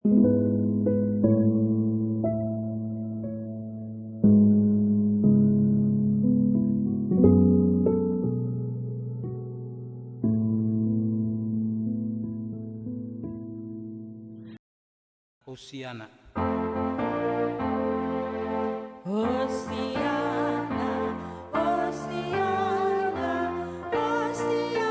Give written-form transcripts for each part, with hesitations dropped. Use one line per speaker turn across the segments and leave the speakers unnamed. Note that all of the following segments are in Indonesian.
Hosiana.
Hosiana, Hosiana, Hosiana.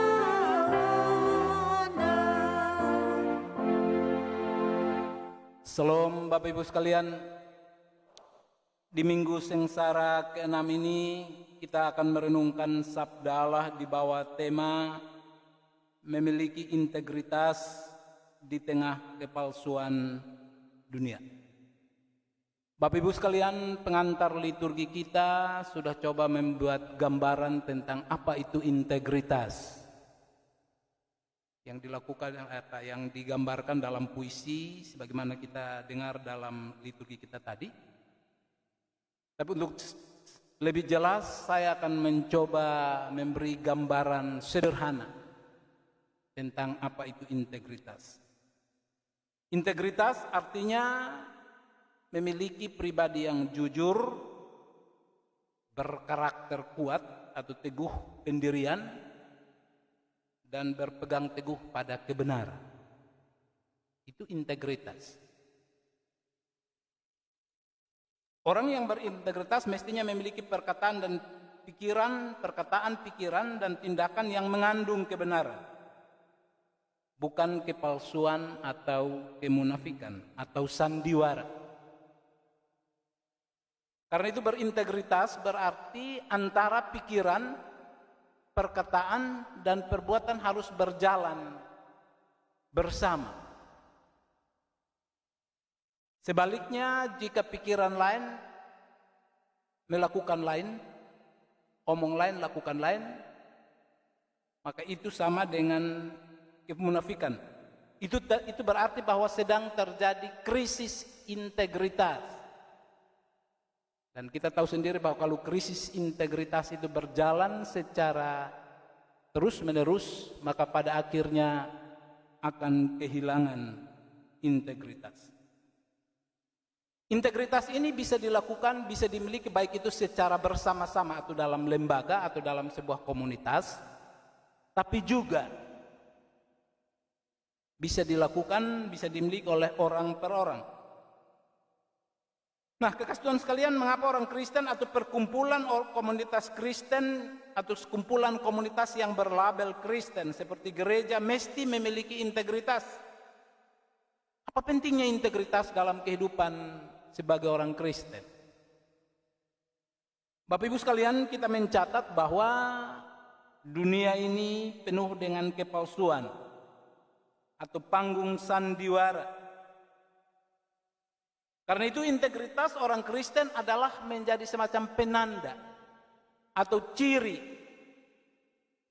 Shalom Bapak Ibu sekalian. Di minggu sengsara ke-6 ini kita akan merenungkan sabda Allah di bawah tema memiliki integritas di tengah kepalsuan dunia. Bapak Ibu sekalian, pengantar liturgi kita sudah coba membuat gambaran tentang apa itu integritas. Yang dilakukan, yang digambarkan dalam puisi, sebagaimana kita dengar dalam liturgi kita tadi. Tapi untuk lebih jelas, saya akan mencoba memberi gambaran sederhana tentang apa itu integritas. Integritas artinya memiliki pribadi yang jujur, berkarakter kuat atau teguh pendirian, dan berpegang teguh pada kebenaran. Itu integritas. Orang yang berintegritas mestinya memiliki perkataan, pikiran, dan tindakan yang mengandung kebenaran. Bukan kepalsuan atau kemunafikan atau sandiwara. Karena itu berintegritas berarti antara pikiran, perkataan, dan perbuatan harus berjalan bersama. Sebaliknya, jika pikiran lain melakukan lain, omong lain lakukan lain, maka itu sama dengan kemunafikan. Itu berarti bahwa sedang terjadi krisis integritas. Dan kita tahu sendiri bahwa kalau krisis integritas itu berjalan secara terus-menerus, maka pada akhirnya akan kehilangan integritas. Integritas ini bisa dilakukan, bisa dimiliki baik itu secara bersama-sama atau dalam lembaga atau dalam sebuah komunitas, tapi juga bisa dilakukan, bisa dimiliki oleh orang per orang. Nah, kekasih Tuhan sekalian, mengapa orang Kristen atau perkumpulan komunitas Kristen atau kumpulan komunitas yang berlabel Kristen seperti gereja mesti memiliki integritas? Apa pentingnya integritas dalam kehidupan sebagai orang Kristen? Bapak Ibu sekalian, kita mencatat bahwa dunia ini penuh dengan kepalsuan atau panggung sandiwara. Karena itu integritas orang Kristen adalah menjadi semacam penanda atau ciri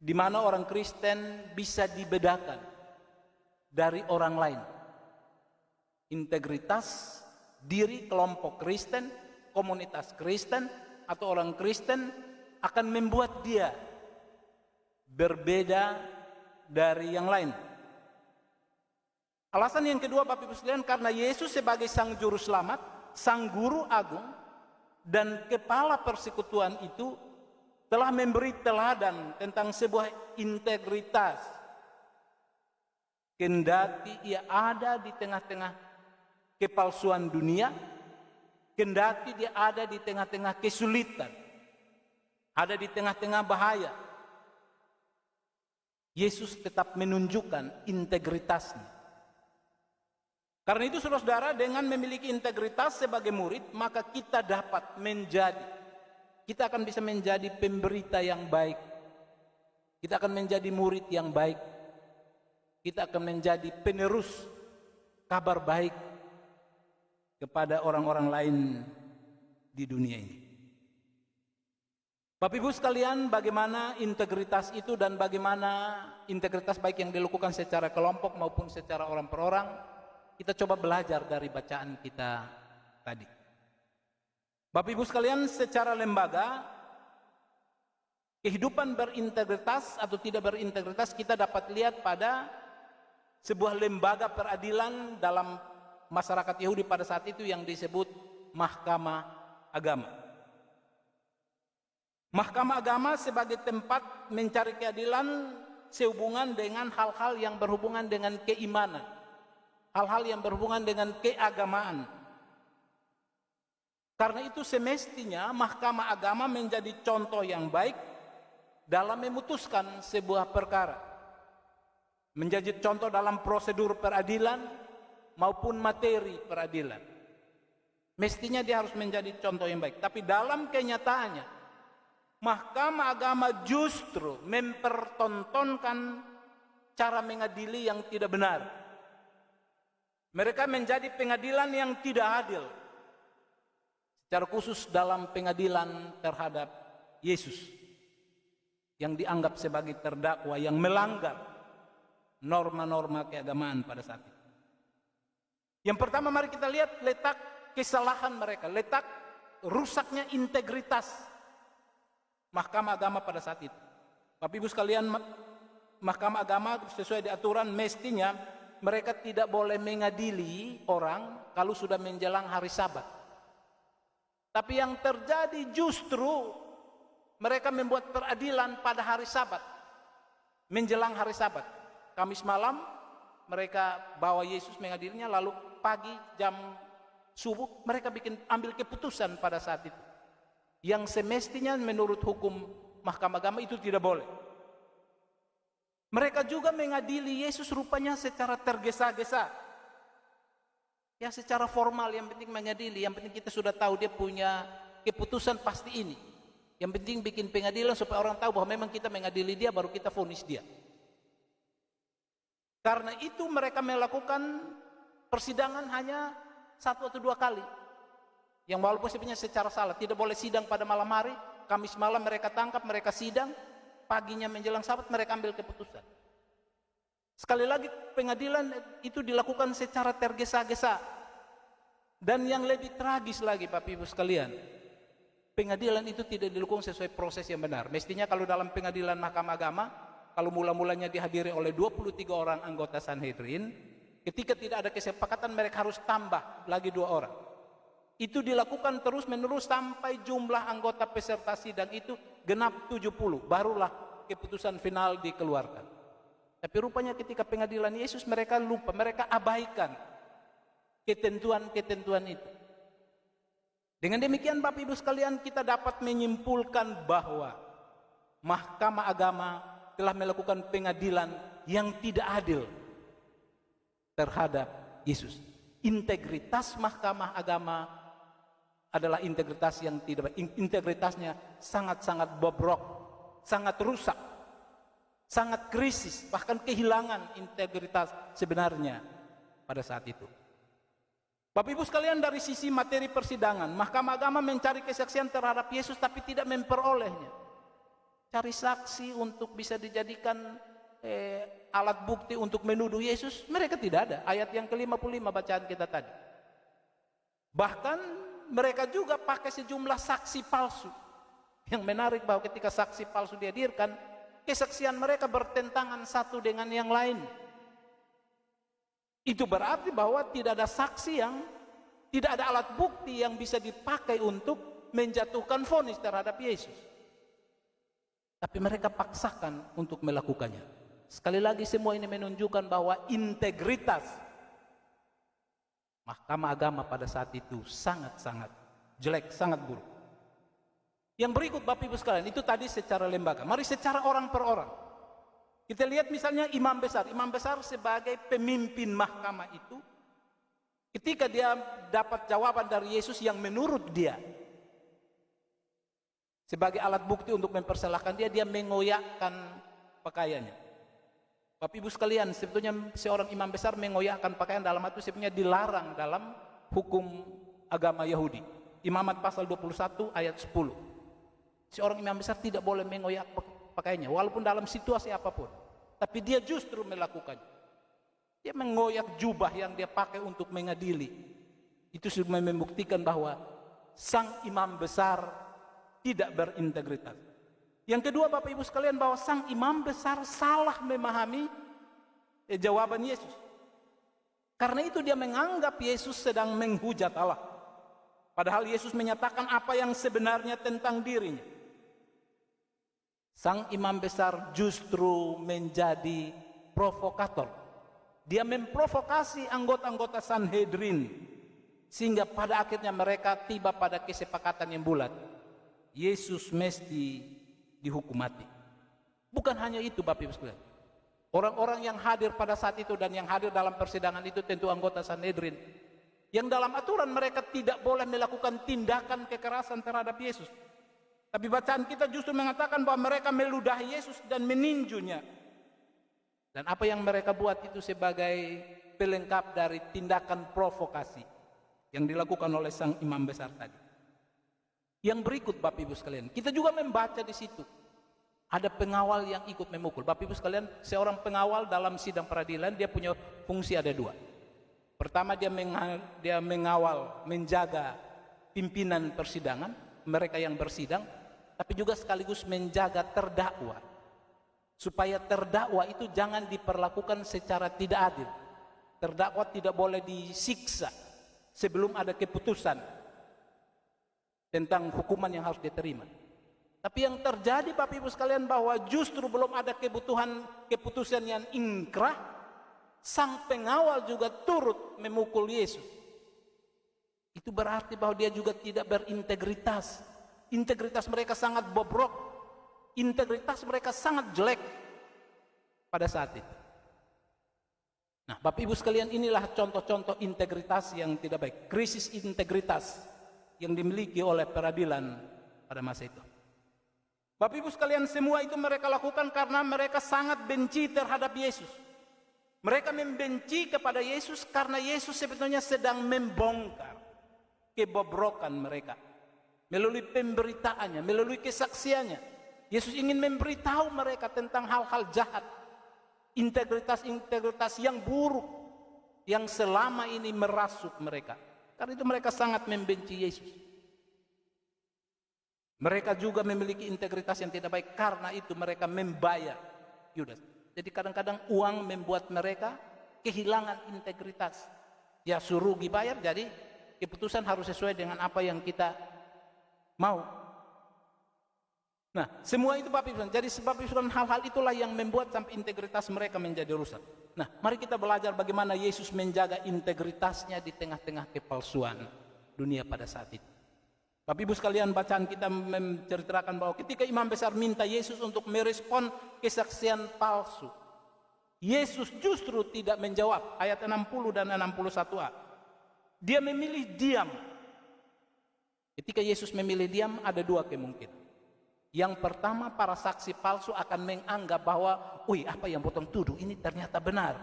di mana orang Kristen bisa dibedakan dari orang lain. Integritas diri kelompok Kristen, komunitas Kristen, atau orang Kristen akan membuat dia berbeda dari yang lain. Alasan yang kedua Bapak Ibu sekalian, karena Yesus sebagai Sang Juru Selamat, Sang Guru Agung, dan Kepala Persekutuan itu telah memberi teladan tentang sebuah integritas. Kendati ia ada di tengah-tengah kepalsuan dunia, kendati dia ada di tengah-tengah kesulitan, ada di tengah-tengah bahaya, Yesus tetap menunjukkan integritasnya. Karena itu saudara-saudara, dengan memiliki integritas sebagai murid, maka kita akan bisa menjadi pemberita yang baik. Kita akan menjadi murid yang baik. Kita akan menjadi penerus kabar baik kepada orang-orang lain di dunia ini. Bapak Ibu sekalian, bagaimana integritas itu dan bagaimana integritas baik yang dilakukan secara kelompok maupun secara orang per orang, kita coba belajar dari bacaan kita tadi. Bapak Ibu sekalian, secara lembaga, kehidupan berintegritas atau tidak berintegritas kita dapat lihat pada sebuah lembaga peradilan dalam masyarakat Yahudi pada saat itu yang disebut Mahkamah Agama. Mahkamah Agama sebagai tempat mencari keadilan sehubungan dengan hal-hal yang berhubungan dengan keimanan, hal-hal yang berhubungan dengan keagamaan. Karena itu semestinya Mahkamah Agama menjadi contoh yang baik dalam memutuskan sebuah perkara, menjadi contoh dalam prosedur peradilan maupun materi peradilan. Mestinya dia harus menjadi contoh yang baik. Tapi dalam kenyataannya, Mahkamah Agama justru mempertontonkan cara mengadili yang tidak benar. Mereka menjadi pengadilan yang tidak adil, secara khusus dalam pengadilan terhadap Yesus yang dianggap sebagai terdakwa yang melanggar norma-norma keagamaan pada saat itu. Yang pertama, mari kita lihat letak kesalahan mereka, letak rusaknya integritas Mahkamah Agama pada saat itu. Bapak Ibu sekalian, Mahkamah Agama sesuai di aturan mestinya mereka tidak boleh mengadili orang kalau sudah menjelang hari Sabat. Tapi yang terjadi justru mereka membuat peradilan pada hari Sabat, menjelang hari Sabat. Kamis malam mereka bawa Yesus mengadilinya, lalu pagi jam subuh mereka ambil keputusan pada saat itu, yang semestinya menurut hukum Mahkamah Agama itu tidak boleh. Mereka juga mengadili Yesus rupanya secara tergesa-gesa. Ya, secara formal, yang penting mengadili, yang penting kita sudah tahu dia punya keputusan pasti ini. Yang penting bikin pengadilan supaya orang tahu bahwa memang kita mengadili dia, baru kita vonis dia. Karena itu mereka melakukan persidangan hanya 1 atau 2 kali. Yang walaupun sebenarnya secara salah, tidak boleh sidang pada malam hari. Kamis malam mereka tangkap, mereka sidang, paginya menjelang Sabat mereka ambil keputusan. Sekali lagi, pengadilan itu dilakukan secara tergesa-gesa. Dan yang lebih tragis lagi, Bapak Ibu sekalian, pengadilan itu tidak dilakukan sesuai proses yang benar. Mestinya kalau dalam pengadilan Mahkamah Agama, kalau mula-mulanya dihadiri oleh 23 orang anggota Sanhedrin, ketika tidak ada kesepakatan mereka harus tambah lagi 2 orang. Itu dilakukan terus-menerus sampai jumlah anggota peserta sidang itu genap 70, barulah keputusan final dikeluarkan. Tapi rupanya ketika pengadilan Yesus mereka lupa, mereka abaikan ketentuan-ketentuan itu. Dengan demikian Bapak Ibu sekalian, kita dapat menyimpulkan bahwa Mahkamah Agama telah melakukan pengadilan yang tidak adil terhadap Yesus. Integritas Mahkamah Agama adalah integritas yang tidak baik. Integritasnya sangat-sangat bobrok, sangat rusak, sangat krisis, bahkan kehilangan integritas sebenarnya pada saat itu. Bapak Ibu sekalian, dari sisi materi persidangan, Mahkamah Agama mencari kesaksian terhadap Yesus tapi tidak memperolehnya. Cari saksi untuk bisa dijadikan alat bukti untuk menuduh Yesus, mereka tidak ada. Ayat yang ke-55 bacaan kita tadi. Bahkan mereka juga pakai sejumlah saksi palsu. Yang menarik bahwa ketika saksi palsu dihadirkan, kesaksian mereka bertentangan satu dengan yang lain. Itu berarti bahwa tidak ada saksi yang, tidak ada alat bukti yang bisa dipakai untuk menjatuhkan vonis terhadap Yesus. Tapi mereka paksakan untuk melakukannya. Sekali lagi semua ini menunjukkan bahwa integritas Mahkamah Agama pada saat itu sangat-sangat jelek, sangat buruk. Yang berikut Bapak Ibu sekalian, itu tadi secara lembaga. Mari secara orang per orang. Kita lihat misalnya imam besar. Imam besar sebagai pemimpin mahkamah itu, ketika dia dapat jawaban dari Yesus yang menurut dia sebagai alat bukti untuk mempersalahkan dia, dia mengoyakkan pakaiannya. Bapak Ibu sekalian, sebetulnya seorang imam besar mengoyakkan pakaian dalam itu sebenarnya dilarang dalam hukum agama Yahudi. Imamat pasal 21 ayat 10. Seorang imam besar tidak boleh mengoyak pakaiannya walaupun dalam situasi apapun. Tapi dia justru melakukannya. Dia mengoyak jubah yang dia pakai untuk mengadili. Itu sudah membuktikan bahwa sang imam besar tidak berintegritas. Yang kedua Bapak Ibu sekalian, bahwa sang imam besar salah memahami jawaban Yesus. Karena itu dia menganggap Yesus sedang menghujat Allah. Padahal Yesus menyatakan apa yang sebenarnya tentang dirinya. Sang imam besar justru menjadi provokator. Dia memprovokasi anggota-anggota Sanhedrin, sehingga pada akhirnya mereka tiba pada kesepakatan yang bulat. Yesus mesti dihukum mati. Bukan hanya itu Bapak Ibu sekalian. Orang-orang yang hadir pada saat itu dan yang hadir dalam persidangan itu tentu anggota Sanhedrin, yang dalam aturan mereka tidak boleh melakukan tindakan kekerasan terhadap Yesus. Tapi bacaan kita justru mengatakan bahwa mereka meludahi Yesus dan meninjunya. Dan apa yang mereka buat itu sebagai pelengkap dari tindakan provokasi yang dilakukan oleh sang imam besar tadi. Yang berikut Bapak Ibu sekalian, kita juga membaca di situ ada pengawal yang ikut memukul. Bapak Ibu sekalian, seorang pengawal dalam sidang peradilan dia punya fungsi ada dua. Pertama dia mengawal, menjaga pimpinan persidangan, mereka yang bersidang, tapi juga sekaligus menjaga terdakwa. Supaya terdakwa itu jangan diperlakukan secara tidak adil. Terdakwa tidak boleh disiksa sebelum ada keputusan tentang hukuman yang harus diterima. Tapi yang terjadi Bapak Ibu sekalian bahwa justru belum ada keputusan yang ingkrah, sang pengawal juga turut memukul Yesus. Itu berarti bahwa dia juga tidak berintegritas. Integritas mereka sangat bobrok. Integritas mereka sangat jelek pada saat itu. Nah, Bapak Ibu sekalian, inilah contoh-contoh integritas yang tidak baik. Krisis integritas yang dimiliki oleh peradilan pada masa itu. Bapak Ibu sekalian, semua itu mereka lakukan karena mereka sangat benci terhadap Yesus. Mereka membenci kepada Yesus karena Yesus sebetulnya sedang membongkar kebobrokan mereka. Melalui pemberitaannya, melalui kesaksiannya. Yesus ingin memberitahu mereka tentang hal-hal jahat. Integritas-integritas yang buruk. Yang selama ini merasuk mereka. Karena itu mereka sangat membenci Yesus. Mereka juga memiliki integritas yang tidak baik. Karena itu mereka membayar Yudas. Jadi kadang-kadang uang membuat mereka kehilangan integritas. Ya suruh dibayar, jadi keputusan harus sesuai dengan apa yang kita mau. Nah, semua itu Bapak Ibu, jadi sebab itu hal-hal itulah yang membuat sampai integritas mereka menjadi rusak. Nah, mari kita belajar bagaimana Yesus menjaga integritasnya di tengah-tengah kepalsuan dunia pada saat itu. Bapak Ibu sekalian, bacaan kita menceritakan bahwa ketika imam besar minta Yesus untuk merespon kesaksian palsu, Yesus justru tidak menjawab. Ayat 60 dan 61a. Dia memilih diam. Ketika Yesus memilih diam, ada dua kemungkinan. Yang pertama, para saksi palsu akan menganggap bahwa, apa yang potong tuduh ini ternyata benar.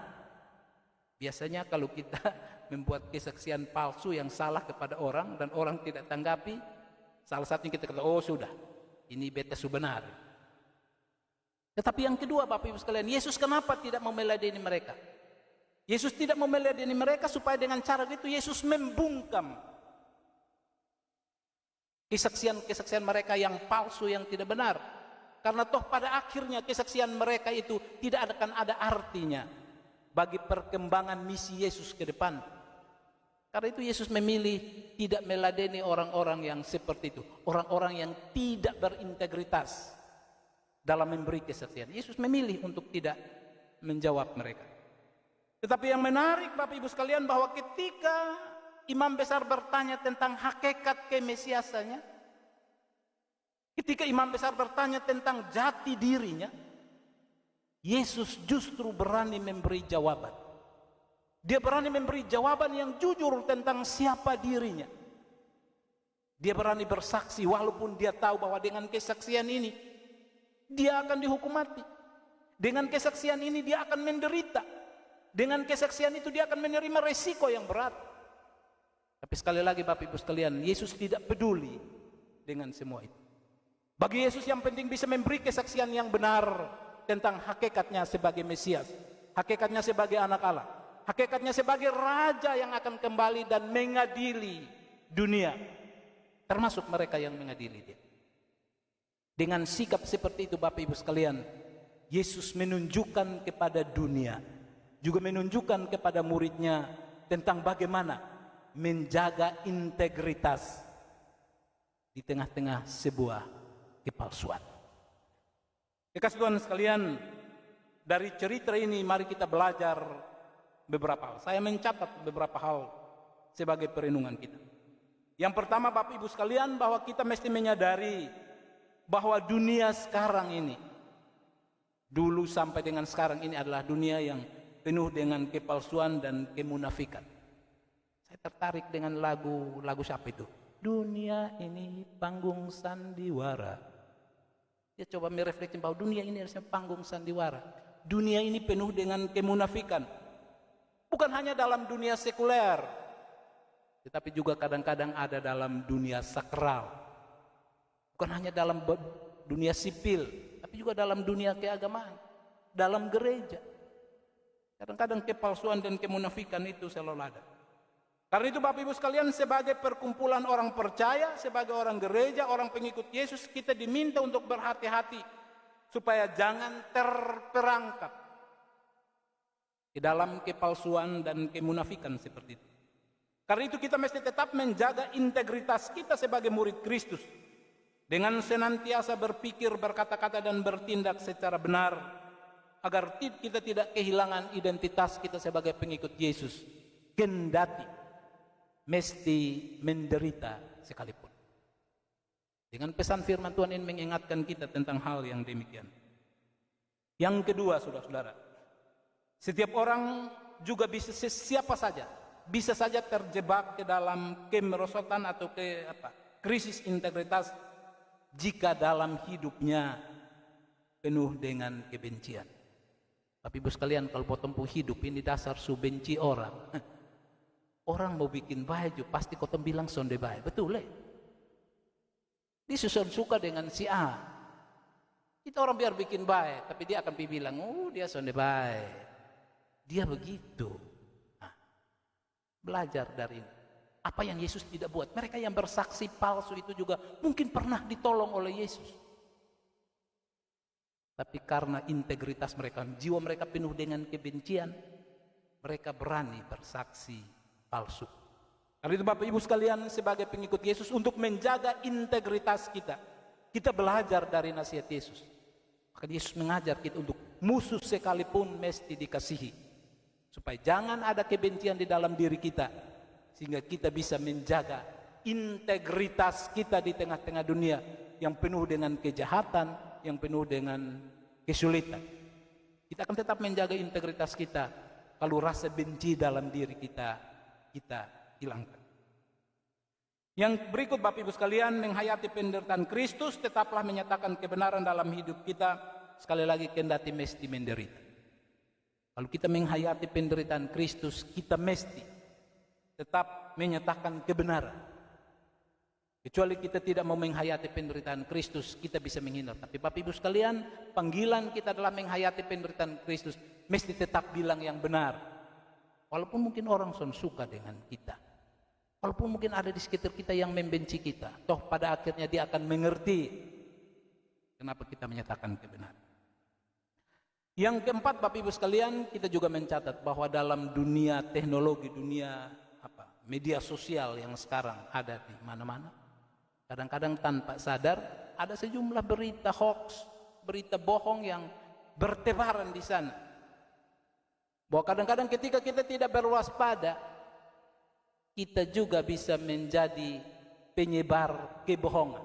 Biasanya kalau kita membuat kesaksian palsu yang salah kepada orang dan orang tidak tanggapi, salah satunya kita kata, sudah, ini beta benar. Tetapi yang kedua Bapak Ibu sekalian, Yesus kenapa tidak memeladeni mereka? Yesus tidak memeladeni mereka supaya dengan cara itu Yesus membungkam kesaksian-kesaksian mereka yang palsu, yang tidak benar. Karena toh pada akhirnya kesaksian mereka itu tidak akan ada artinya bagi perkembangan misi Yesus ke depan. Karena itu Yesus memilih tidak meladeni orang-orang yang seperti itu. Orang-orang yang tidak berintegritas dalam memberi kesaksian. Yesus memilih untuk tidak menjawab mereka. Tetapi yang menarik Bapak Ibu sekalian, bahwa ketika imam besar bertanya tentang hakikat kemesiasannya, ketika imam besar bertanya tentang jati dirinya, Yesus justru berani memberi jawaban. Dia berani memberi jawaban yang jujur tentang siapa dirinya. Dia berani bersaksi walaupun dia tahu bahwa dengan kesaksian ini dia akan dihukum mati. Dengan kesaksian ini dia akan menderita. Dengan kesaksian itu dia akan menerima resiko yang berat. Tapi sekali lagi Bapak Ibu sekalian, Yesus tidak peduli dengan semua itu. Bagi Yesus yang penting bisa memberi kesaksian yang benar tentang hakikatnya sebagai Mesias, hakikatnya sebagai anak Allah, hakikatnya sebagai Raja yang akan kembali dan mengadili dunia, termasuk mereka yang mengadili dia. Dengan sikap seperti itu Bapak Ibu sekalian, Yesus menunjukkan kepada dunia, juga menunjukkan kepada muridnya tentang bagaimana menjaga integritas di tengah-tengah sebuah kepalsuan. Kekasih Tuhan sekalian, dari cerita ini mari kita belajar beberapa hal. Saya mencatat beberapa hal sebagai perenungan kita. Yang pertama, Bapak Ibu sekalian, bahwa kita mesti menyadari bahwa dunia sekarang ini, dulu sampai dengan sekarang ini adalah dunia yang penuh dengan kepalsuan dan kemunafikan. Saya tertarik dengan lagu siapa itu? Dunia ini panggung sandiwara. Dia coba merefleksi bahwa dunia ini adalah panggung sandiwara. Dunia ini penuh dengan kemunafikan. Bukan hanya dalam dunia sekuler, tetapi juga kadang-kadang ada dalam dunia sakral. Bukan hanya dalam dunia sipil, tapi juga dalam dunia keagamaan, dalam gereja. Kadang-kadang kepalsuan dan kemunafikan itu selalu ada. Karena itu Bapak Ibu sekalian, sebagai perkumpulan orang percaya, sebagai orang gereja, orang pengikut Yesus, kita diminta untuk berhati-hati supaya jangan terperangkap di dalam kepalsuan dan kemunafikan seperti itu. Karena itu kita mesti tetap menjaga integritas kita sebagai murid Kristus dengan senantiasa berpikir, berkata-kata dan bertindak secara benar, agar kita tidak kehilangan identitas kita sebagai pengikut Yesus, kendati mesti menderita sekalipun. Dengan pesan firman Tuhan ini mengingatkan kita tentang hal yang demikian. Yang kedua, saudara-saudara, setiap orang juga bisa, siapa saja bisa saja terjebak ke dalam kemerosotan atau krisis integritas jika dalam hidupnya penuh dengan kebencian. Tapi Ibu sekalian, kalau potong hidup ini dasar su benci orang. Orang mau bikin baju pasti kotong bilang sonde baik, betul Dia suka dengan si A. Kita orang biar bikin baik, tapi dia akan bilang, oh dia sonde baik. Dia begitu. Nah, belajar dari ini. Apa yang Yesus tidak buat. Mereka yang bersaksi palsu itu juga mungkin pernah ditolong oleh Yesus. Tapi karena integritas mereka, jiwa mereka penuh dengan kebencian, mereka berani bersaksi palsu. Karena itu Bapak Ibu sekalian, sebagai pengikut Yesus, untuk menjaga integritas kita, kita belajar dari nasihat Yesus. Maka Yesus mengajar kita untuk musuh sekalipun mesti dikasihi, supaya jangan ada kebencian di dalam diri kita, sehingga kita bisa menjaga integritas kita di tengah-tengah dunia yang penuh dengan kejahatan, yang penuh dengan kesulitan. Kita akan tetap menjaga integritas kita kalau rasa benci dalam diri kita hilangkan. Yang berikut Bapak Ibu sekalian, menghayati penderitaan Kristus, tetaplah menyatakan kebenaran dalam hidup kita, sekali lagi kendati mesti menderita. Kalau kita menghayati penderitaan Kristus, kita mesti tetap menyatakan kebenaran. Kecuali kita tidak mau menghayati penderitaan Kristus, kita bisa menghindar. Tapi Bapak Ibu sekalian, panggilan kita dalam menghayati penderitaan Kristus mesti tetap bilang yang benar. Walaupun mungkin orang suka dengan kita, walaupun mungkin ada di sekitar kita yang membenci kita, toh pada akhirnya dia akan mengerti kenapa kita menyatakan kebenaran. Yang keempat Bapak Ibu sekalian, kita juga mencatat bahwa dalam dunia teknologi, dunia media sosial yang sekarang ada di mana-mana, kadang-kadang tanpa sadar ada sejumlah berita hoax, berita bohong yang bertebaran di sana. Bahwa kadang-kadang ketika kita tidak berwaspada, kita juga bisa menjadi penyebar kebohongan.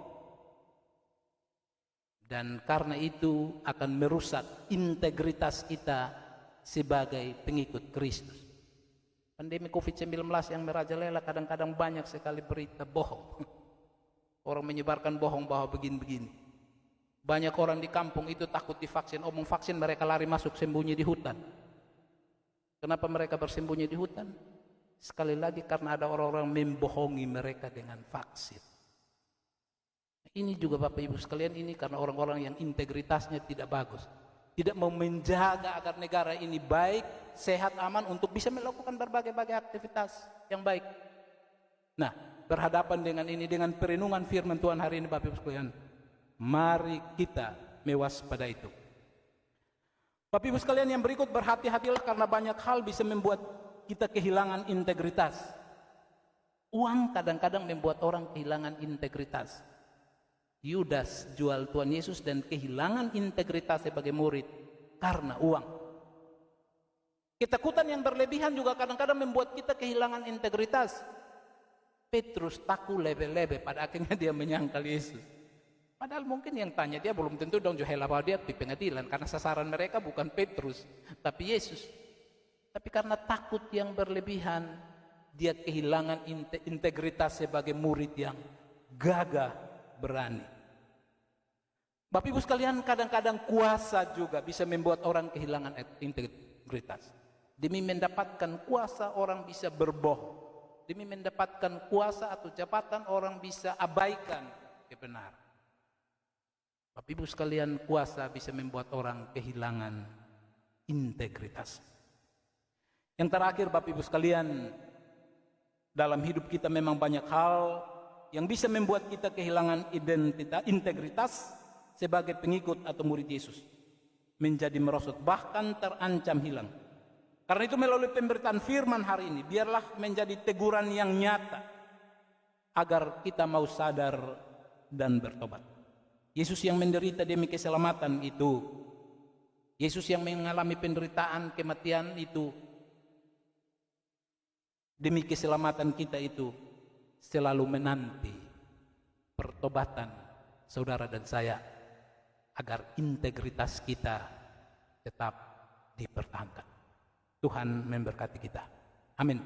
Dan karena itu akan merusak integritas kita sebagai pengikut Kristus. Pandemi COVID-19 yang merajalela, kadang-kadang banyak sekali berita bohong. Orang menyebarkan bohong bahwa begini-begini. Banyak orang di kampung itu takut divaksin, omong vaksin mereka lari masuk sembunyi di hutan. Kenapa mereka bersembunyi di hutan? Sekali lagi karena ada orang-orang membohongi mereka dengan vaksin. Ini juga Bapak Ibu sekalian, ini karena orang-orang yang integritasnya tidak bagus, tidak mau menjaga agar negara ini baik, sehat, aman untuk bisa melakukan berbagai-bagai aktivitas yang baik. Nah, berhadapan dengan ini, dengan perenungan firman Tuhan hari ini Bapak Ibu sekalian, mari kita mewaspada itu. Bapak Ibu sekalian yang berikut, berhati-hatilah karena banyak hal bisa membuat kita kehilangan integritas. Uang kadang-kadang membuat orang kehilangan integritas. Yudas jual Tuhan Yesus dan kehilangan integritas sebagai murid karena uang. Ketakutan yang berlebihan juga kadang-kadang membuat kita kehilangan integritas. Petrus takut lebe-lebe, pada akhirnya dia menyangkal Yesus. Padahal mungkin yang tanya dia belum tentu dong johela bahwa dia di pengadilan, karena sasaran mereka bukan Petrus, tapi Yesus. Tapi karena takut yang berlebihan, dia kehilangan integritas sebagai murid yang gagah berani. Bapak Ibu sekalian, kadang-kadang kuasa juga bisa membuat orang kehilangan integritas. Demi mendapatkan kuasa orang bisa berbohong. Demi mendapatkan kuasa atau jabatan orang bisa abaikan kebenaran. Bapak Ibu sekalian, kuasa bisa membuat orang kehilangan integritas. Yang terakhir Bapak Ibu sekalian, dalam hidup kita memang banyak hal yang bisa membuat kita kehilangan integritas sebagai pengikut atau murid Yesus. Menjadi merosot, bahkan terancam hilang. Karena itu melalui pemberitaan firman hari ini, biarlah menjadi teguran yang nyata agar kita mau sadar dan bertobat. Yesus yang menderita demi keselamatan itu, Yesus yang mengalami penderitaan kematian itu, demi keselamatan kita itu, selalu menanti pertobatan saudara dan saya agar integritas kita tetap dipertahankan. Tuhan memberkati kita. Amin.